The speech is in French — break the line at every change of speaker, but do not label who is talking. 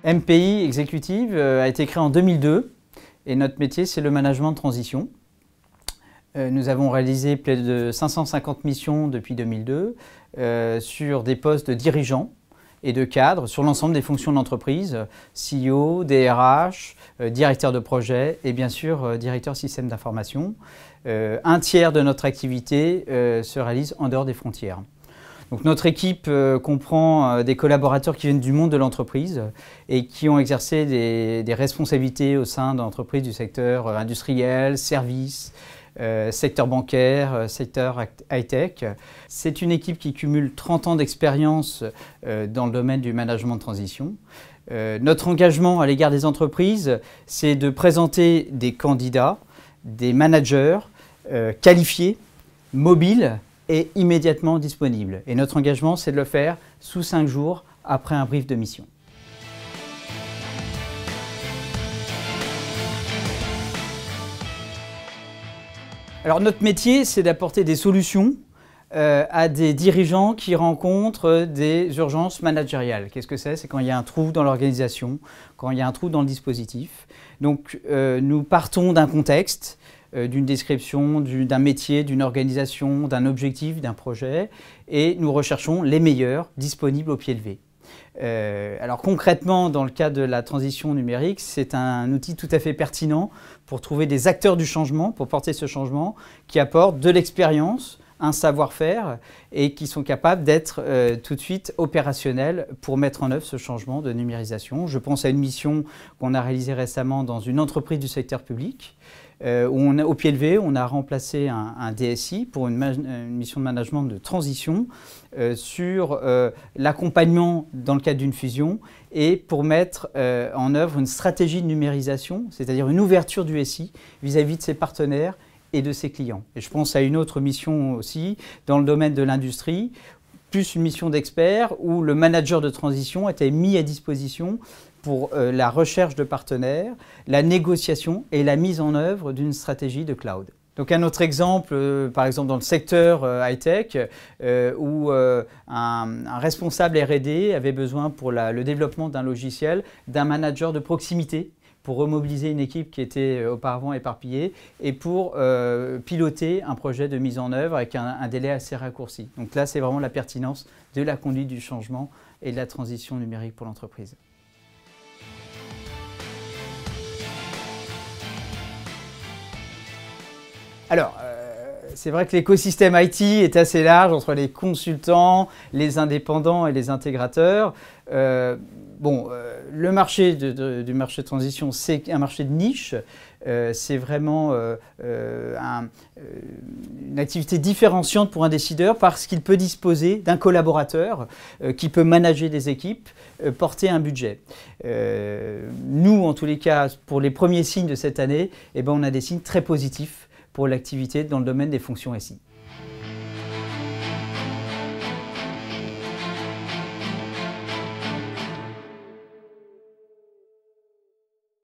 MPI Executive a été créé en 2002 et notre métier c'est le management de transition. Nous avons réalisé près de 550 missions depuis 2002 sur des postes de dirigeants et de cadres sur l'ensemble des fonctions de l'entreprise, CEO, DRH, directeur de projet et bien sûr directeur système d'information. Un tiers de notre activité se réalise en dehors des frontières. Donc notre équipe comprend des collaborateurs qui viennent du monde de l'entreprise et qui ont exercé des responsabilités au sein de l'entreprise du secteur industriel, services, secteur bancaire, secteur high-tech. C'est une équipe qui cumule 30 ans d'expérience dans le domaine du management de transition. Notre engagement à l'égard des entreprises, c'est de présenter des candidats, des managers qualifiés, mobiles, et immédiatement disponible. Et notre engagement, c'est de le faire sous 5 jours après un brief de mission. Alors notre métier, c'est d'apporter des solutions à des dirigeants qui rencontrent des urgences managériales. Qu'est-ce que c'est? C'est quand il y a un trou dans l'organisation, quand il y a un trou dans le dispositif. Donc nous partons d'un contexte, d'une description, d'un métier, d'une organisation, d'un objectif, d'un projet, et nous recherchons les meilleurs disponibles au pied levé. Alors concrètement, dans le cas de la transition numérique, c'est un outil tout à fait pertinent pour trouver des acteurs du changement, pour porter ce changement, qui apportent de l'expérience, un savoir-faire et qui sont capables d'être tout de suite opérationnels pour mettre en œuvre ce changement de numérisation. Je pense à une mission qu'on a réalisée récemment dans une entreprise du secteur public où au pied levé, on a remplacé un DSI pour une mission de management de transition sur l'accompagnement dans le cadre d'une fusion et pour mettre en œuvre une stratégie de numérisation, c'est-à-dire une ouverture du SI vis-à-vis de ses partenaires et de ses clients. Et je pense à une autre mission aussi dans le domaine de l'industrie, plus une mission d'expert où le manager de transition était mis à disposition pour la recherche de partenaires, la négociation et la mise en œuvre d'une stratégie de cloud. Donc un autre exemple, par exemple dans le secteur high-tech, où un responsable R&D avait besoin pour le développement d'un logiciel d'un manager de proximité pour remobiliser une équipe qui était auparavant éparpillée et pour piloter un projet de mise en œuvre avec un délai assez raccourci. Donc là, c'est vraiment la pertinence de la conduite du changement et de la transition numérique pour l'entreprise. Alors, c'est vrai que l'écosystème IT est assez large entre les consultants, les indépendants et les intégrateurs. Le marché du marché de transition, c'est un marché de niche. C'est vraiment une activité différenciante pour un décideur parce qu'il peut disposer d'un collaborateur qui peut manager des équipes, porter un budget. Nous, en tous les cas, pour les premiers signes de cette année, on a des signes très positifs pour l'activité dans le domaine des fonctions SI.